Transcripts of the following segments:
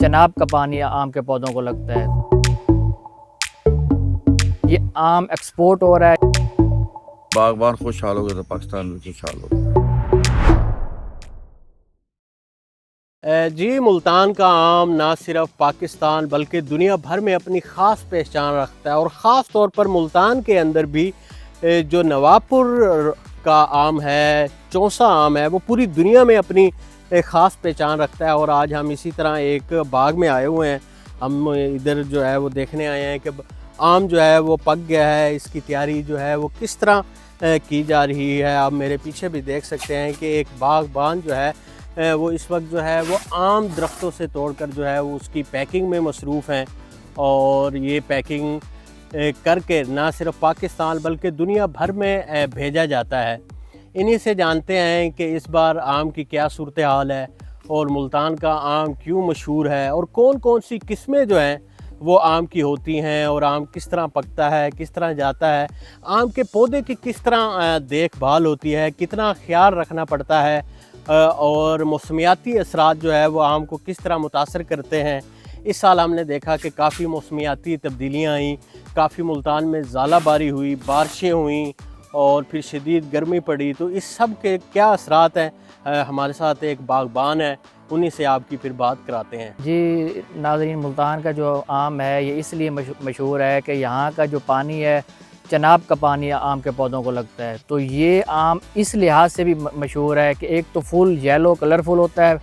चनाब का पानी आम के पौधों को लगता है। ये आम एक्सपोर्ट हो रहा है। बागबान खुशहाल हो गया तो पाकिस्तान भी खुशहाल हो। जी, मुल्तान का आम ना सिर्फ पाकिस्तान बल्कि दुनिया भर में अपनी ख़ास पहचान रखता है और ख़ास तौर पर मुल्तान के अंदर भी जो नवापुर का आम है, चौसा आम है, वो पूरी दुनिया में अपनी ख़ास पहचान रखता है। और आज हम इसी तरह एक बाग में आए हुए हैं। हम इधर जो है वो देखने आए हैं कि आम जो है वो पक गया है, इसकी तैयारी जो है वो किस तरह की जा रही है। आप मेरे पीछे भी देख सकते हैं कि एक बागबान जो है वो इस वक्त जो है वो आम दरख्तों से तोड़कर जो है वो उसकी पैकिंग में मसरूफ़ हैं। और ये पैकिंग करके ना सिर्फ पाकिस्तान बल्कि दुनिया भर में भेजा जाता है। इन्हीं से जानते हैं कि इस बार आम की क्या सूरत हाल है और मुल्तान का आम क्यों मशहूर है और कौन कौन सी किस्में जो हैं वो आम की होती हैं और आम किस तरह पकता है, किस तरह जाता है, आम के पौधे की किस तरह देखभाल होती है, कितना ख्याल रखना पड़ता है और मौसमियाती असरात जो है वो आम को किस तरह मुतासर करते हैं। इस साल हमने देखा कि काफ़ी मौसमियाती तब्दीलियाँ आई, काफ़ी मुल्तान में ज़ालाबारी हुई, बारिशें हुई और फिर शदीद गर्मी पड़ी। तो इस सब के क्या असरात हैं, हमारे साथ एक बागबान है, उन्हीं से आपकी फिर बात कराते हैं। जी नाज़रीन, मुल्तान का जो आम है ये इसलिए मशहूर है कि यहाँ का जो पानी है चनाब का पानी आम के पौधों को लगता है। तो ये आम इस लिहाज से भी मशहूर है कि एक तो फुल येलो कलरफुल होता है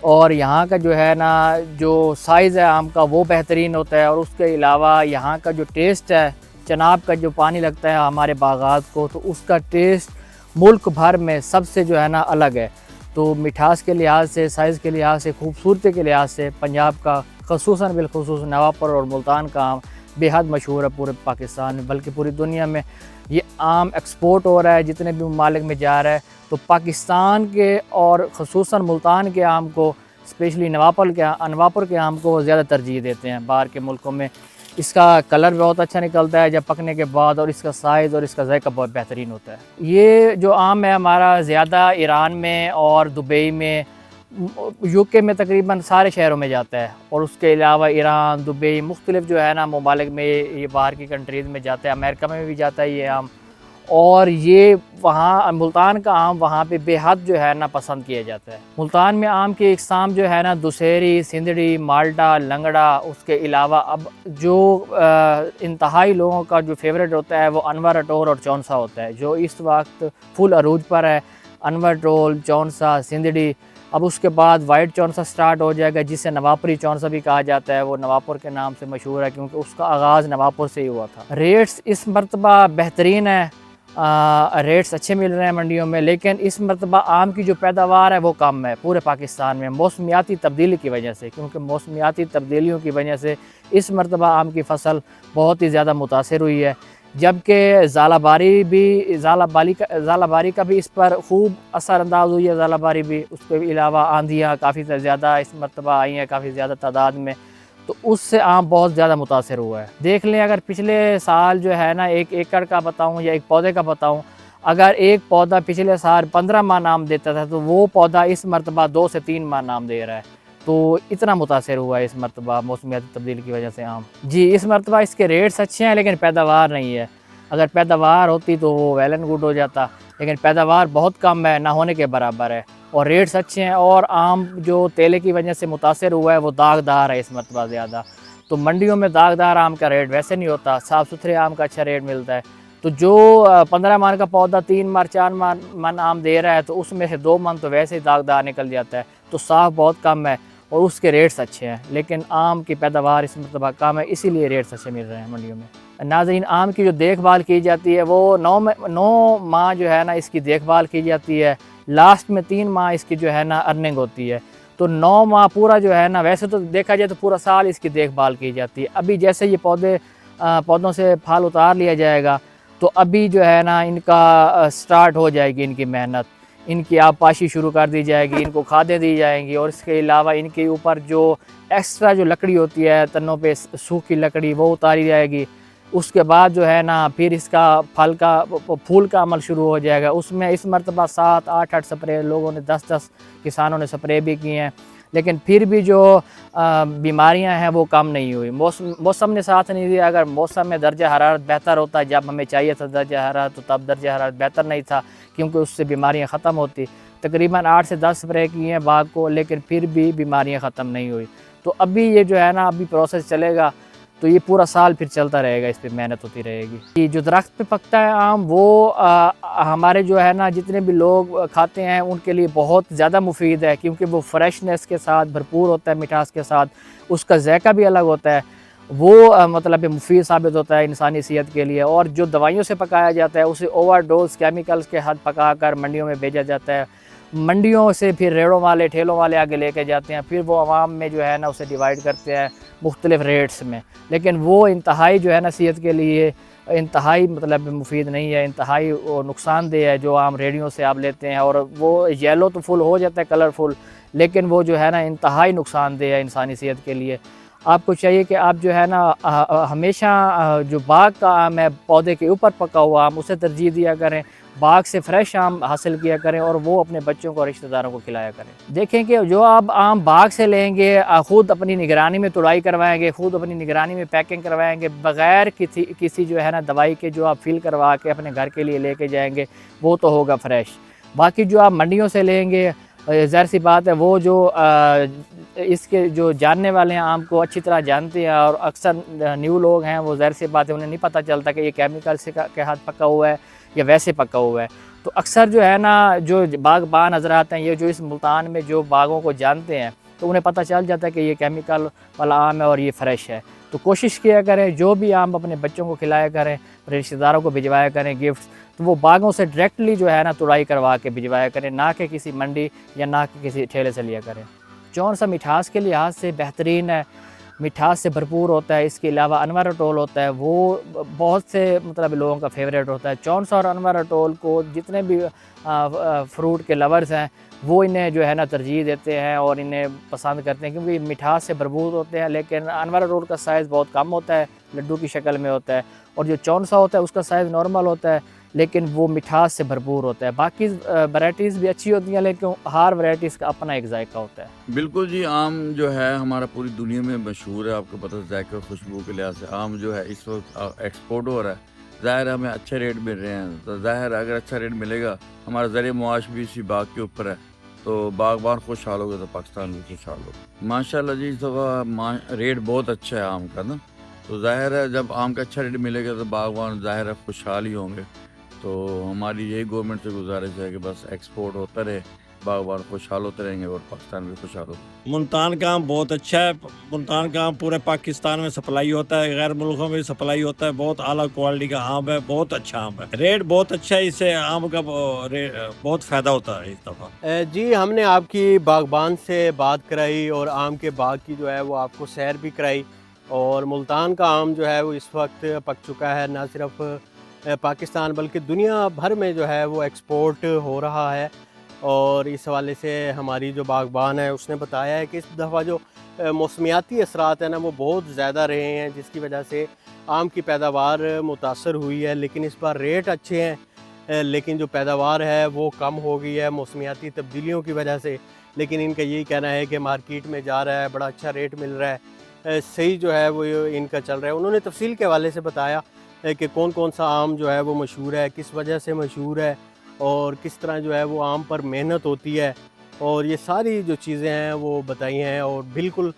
और यहाँ का जो है ना जो साइज़ है आम का वो बेहतरीन होता है। और उसके अलावा यहाँ का जो टेस्ट है, चनाब का जो पानी लगता है हमारे बागात को, तो उसका टेस्ट मुल्क भर में सबसे जो है ना अलग है। तो मिठास के लिहाज से, साइज़ के लिहाज से, खूबसूरती के लिहाज से पंजाब का ख़ुसूसन बिलखुसूस नवापुर और मुल्तान का आम बेहद मशहूर है पूरे पाकिस्तान में बल्कि पूरी दुनिया में। ये आम एक्सपोर्ट हो रहा है, जितने भी ममालिक में जा रहा है। तो पाकिस्तान के और ख़ुसूसन मुल्तान के आम को, स्पेशली नवापुर के आम को ज़्यादा तरजीह देते हैं बाहर के मुल्कों में। इसका कलर बहुत अच्छा निकलता है जब पकने के बाद और इसका साइज़ और इसका ज़ायका बहुत बेहतरीन होता है। ये जो आम है हमारा ज़्यादा ईरान में और दुबई में, यूके में तकरीबन सारे शहरों में जाता है। और उसके अलावा ईरान, दुबई, मुख्तलिफ़ जो है ना ममालिक में ये बाहर की कंट्रीज़ में जाता है। अमेरिका में भी जाता है ये आम। और ये वहाँ मुल्तान का आम वहाँ पे बेहद जो है ना पसंद किया जाता है। मुल्तान में आम की इकसाम जो है ना दुशहरी, सिंदड़ी, माल्टा, लंगड़ा, उसके अलावा अब जो इंतहाई लोगों का जो फेवरेट होता है वो अनवर अटोर और चौंसा होता है, जो इस वक्त फुल अरूज पर है। अनवर अटोर, चौंसा, सिंदड़ी, अब उसके बाद वाइट चौंसा स्टार्ट हो जाएगा जिसे नवापुरी चौंसा भी कहा जाता है। वो नवापुर के नाम से मशहूर है क्योंकि उसका आगाज़ नवापुर से ही हुआ था। रेट्स इस मरतबा बेहतरीन है, रेट्स अच्छे मिल रहे हैं मंडियों में, लेकिन इस मरतबा आम की जो पैदावार है वो कम है पूरे पाकिस्तान में मौसमियाती तब्दीली की वजह से। क्योंकि मौसमियाती तब्दीलियों की वजह से इस मरतबा आम की फ़सल बहुत ही ज़्यादा मुतासर हुई है। जबकि ज़ालाबारी का भी इस पर खूब असरअंदाज हुई है। ज़ालाबारी भी, उसके अलावा आंधियाँ काफ़ी ज़्यादा इस मरतबा आई हैं, काफ़ी ज़्यादा तादाद में, तो उससे आम बहुत ज़्यादा मुतासर हुआ है। देख लें, अगर पिछले साल जो है ना 1 एकड़ का बताऊँ या एक पौधे का बताऊँ, अगर एक पौधा पिछले साल 15 मन आम देता था तो वो पौधा इस मरतबा 2 से 3 मन आम दे रहा है। तो इतना मुतासर हुआ है इस मरतबा मौसमियाती तब्दीली की वजह से आम। जी, इस मरतबा इसके रेट्स अच्छे हैं लेकिन पैदावार नहीं है। अगर पैदावार होती तो वो वेल एंड गुड हो जाता, लेकिन पैदावार बहुत कम है, ना होने के बराबर है। और रेट्स अच्छे हैं और आम जो तेले की वजह से मुतासर हुआ है वो दागदार है इस मरतबा ज़्यादा। तो मंडियों में दागदार आम का रेट वैसे नहीं होता, साफ़ सुथरे आम का अच्छा रेट मिलता है। तो जो 15 मन का पौधा 3 मन 4 मन आम दे रहा है तो उसमें से 2 मन तो वैसे ही दागदार निकल जाता है। तो साफ़ बहुत कम है और उसके रेट्स अच्छे हैं, लेकिन आम की पैदावार इस मरतबा कम है, इसीलिए रेट्स अच्छे मिल रहे हैं मंडियों में। नाज़रीन, आम की जो देखभाल की जाती है वो 9 माह जो है ना इसकी देखभाल की जाती है। लास्ट में 3 माह इसकी जो है ना अर्निंग होती है। तो 9 माह पूरा जो है ना, वैसे तो देखा जाए तो पूरा साल इसकी देखभाल की जाती है। अभी जैसे ये पौधों से फल उतार लिया जाएगा तो अभी जो है ना इनका स्टार्ट हो जाएगी इनकी मेहनत। इनकी आबपाशी शुरू कर दी जाएगी, इनको खादें दी जाएंगी और इसके अलावा इनके ऊपर जो एक्स्ट्रा जो लकड़ी होती है तनों पे सूखी लकड़ी वो उतारी जाएगी। उसके बाद जो है ना फिर इसका फूल का अमल शुरू हो जाएगा। उसमें इस मरतबा 7, 8 स्प्रे लोगों ने 10 किसानों ने स्प्रे भी किए हैं। लेकिन फिर भी जो बीमारियां हैं वो कम नहीं हुई। मौसम ने साथ नहीं दिया। अगर मौसम में दर्जा हरारत बेहतर होता, जब हमें चाहिए था दर्जा हरारत, तो तब दर्जा हरारत बेहतर नहीं था, क्योंकि उससे बीमारियां ख़त्म होती। तकरीबन 8 से 10 स्प्रे किए हैं बाग को, लेकिन फिर भी बीमारियां ख़त्म नहीं हुई। तो अभी ये जो है ना, अभी प्रोसेस चलेगा, तो ये पूरा साल फिर चलता रहेगा, इस पर मेहनत होती रहेगी। ये जो दरख्त पे पकता है आम, वो हमारे जो है ना, जितने भी लोग खाते हैं उनके लिए बहुत ज़्यादा मुफीद है, क्योंकि वो फ्रेशनेस के साथ भरपूर होता है, मिठास के साथ, उसका जायका भी अलग होता है। वो मतलब मुफीद साबित होता है इंसानी सेहत के लिए। और जो दवाइयों से पकाया जाता है, उसे ओवरडोज केमिकल्स के हद पका कर मंडियों में भेजा जाता है। मंडियों से फिर रेड़ों वाले, ठेलों वाले आगे लेके जाते हैं, फिर वो आवाम में जो है ना उसे डिवाइड करते हैं मुख्तलिफ रेट्स में। लेकिन वो इंतहाई जो है ना सेहत के लिए इंतहाई मतलब मुफीद नहीं है, इंतहाई वो नुकसानदेह है जो आम रेडियों से आप लेते हैं। और वो येलो तो फुल हो जाता है, कलरफुल, लेकिन वो जो है ना इंतहाई नुकसानदेह है इंसानी सेहत के लिए। आपको चाहिए कि आप जो है ना हमेशा जो बाग का आम है, पौधे के ऊपर पका हुआ आम, उसे तरजीह दिया करें। बाग से फ्रेश आम हासिल किया करें और वो अपने बच्चों को, रिश्तेदारों को खिलाया करें। देखें कि जो आप आम बाग से लेंगे, ख़ुद अपनी निगरानी में तुड़ाई करवाएंगे, ख़ुद अपनी निगरानी में पैकिंग करवाएंगे, बग़ैर किसी जो है ना दवाई के, जो आप फिल करवा के अपने घर के लिए लेके जाएंगे, वो तो होगा फ्रेश। बाकी जो आप मंडियों से लेंगे, ज़ाहिर सी बात है, वो जो इसके जो जानने वाले हैं आम को अच्छी तरह जानते हैं, और अक्सर न्यू लोग हैं, वो ज़ाहिर सी बात है उन्हें नहीं पता चलता कि ये केमिकल से के हाथ पका हुआ है या वैसे पका हुआ है। तो अक्सर जो है ना, जो बागबान हज़रात हैं, ये जो इस मुल्तान में जो बागों को जानते हैं, तो उन्हें पता चल जाता है कि ये केमिकल वाला आम है और ये फ़्रेश है। तो कोशिश किया करें, जो भी आम अपने बच्चों को खिलाया करें, रिश्तेदारों को भिजवाया करें गिफ्ट, तो वो बागों से डायरेक्टली जो है ना तुड़ाई करवा के भिजवाया करें, ना कि किसी मंडी या ना कि किसी ठेले से लिया करें। जौन सा मिठास के लिहाज से बेहतरीन है, मिठास से भरपूर होता है। इसके अलावा अनवर अटोल होता है, वो बहुत से मतलब लोगों का फेवरेट होता है। चौनसा और अनवर अटोल को जितने भी फ्रूट के लवर्स हैं, वो इन्हें जो है ना तरजीह देते हैं और इन्हें पसंद करते हैं, क्योंकि मिठास से भरपूर होते हैं। लेकिन अनवर अटोल का साइज़ बहुत कम होता है, लड्डू की शक्ल में होता है, और जो चौनसा होता है उसका साइज़ नॉर्मल होता है, लेकिन वो मिठास से भरपूर होता है। बाकी वैराइटीज़ भी अच्छी होती हैं, लेकिन हर वैराइटीज़ का अपना एक जायका होता है। बिल्कुल जी, आम जो है हमारा पूरी दुनिया में मशहूर है। आपको पता है, जायके और खुशबू के लिहाज से आम जो है इस वक्त एक्सपोर्ट हो रहा है। ज़ाहिर हमें अच्छे रेट मिल रहे हैं, तो ज़ाहिर अगर अच्छा रेट मिलेगा, हमारा ज़रिए मुआश भी इसी बाग के ऊपर है, तो बागबान खुशहाल होगा तो पाकिस्तान भी खुशहाल होगा। माशाल्लाह जी, इस दफ़ा रेट बहुत अच्छा है आम का ना, तो ज़ाहिर है जब आम का अच्छा रेट मिलेगा तो बागबान ज़ाहिर है खुशहाल ही होंगे। तो हमारी यही गवर्नमेंट से गुजारिश है कि बस एक्सपोर्ट होता रहे, बागबान खुशहाल होते रहेंगे और पाकिस्तान भी खुशहाल होगा। मुल्तान का आम बहुत अच्छा है। मुल्तान का आम पूरे पाकिस्तान में सप्लाई होता है, गैर मुल्कों में भी सप्लाई होता है। बहुत आला क्वालिटी का आम है, बहुत अच्छा आम है, रेट बहुत अच्छा है। इससे आम का बहुत फ़ायदा होता है इस दफ़ा। जी, हमने आपकी बागबान से बात कराई और आम के बाग की जो है वो आपको सैर भी कराई। और मुल्तान का आम जो है वो इस वक्त पक चुका है, ना सिर्फ पाकिस्तान बल्कि दुनिया भर में जो है वो एक्सपोर्ट हो रहा है। और इस हवाले से हमारी जो बागबान है उसने बताया है कि इस दफ़ा जो मौसमियाती असरात हैं ना, वो बहुत ज़्यादा रहे हैं, जिसकी वजह से आम की पैदावार मुतासर हुई है। लेकिन इस बार रेट अच्छे हैं, लेकिन जो पैदावार है वो कम हो गई है मौसमियाती तब्दीलियों की वजह से। लेकिन इनका यही कहना है कि मार्केट में जा रहा है, बड़ा अच्छा रेट मिल रहा है, सही जो है वो इनका चल रहा है। उन्होंने तफसील के हवाले से बताया कि कौन कौन सा आम जो है वो मशहूर है, किस वजह से मशहूर है, और किस तरह जो है वो आम पर मेहनत होती है, और ये सारी जो चीज़ें हैं वो बताई हैं। और बिल्कुल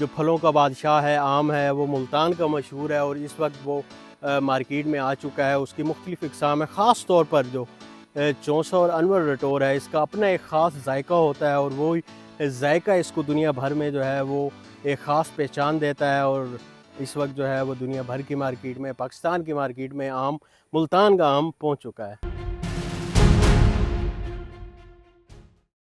जो फलों का बादशाह है आम है, वो मुल्तान का मशहूर है, और इस वक्त वो मार्केट में आ चुका है। उसकी मुख्तलिफ़ इक़साम है, ख़ास तौर पर जो चौंसा और अनवर रटोर है, इसका अपना एक ख़ास जायका होता है, और वो जायका इसको दुनिया भर में जो है वो एक ख़ास पहचान देता है। और इस वक्त जो है वो दुनिया भर की मार्केट में, पाकिस्तान की मार्केट में आम, मुल्तान का आम पहुँच चुका है।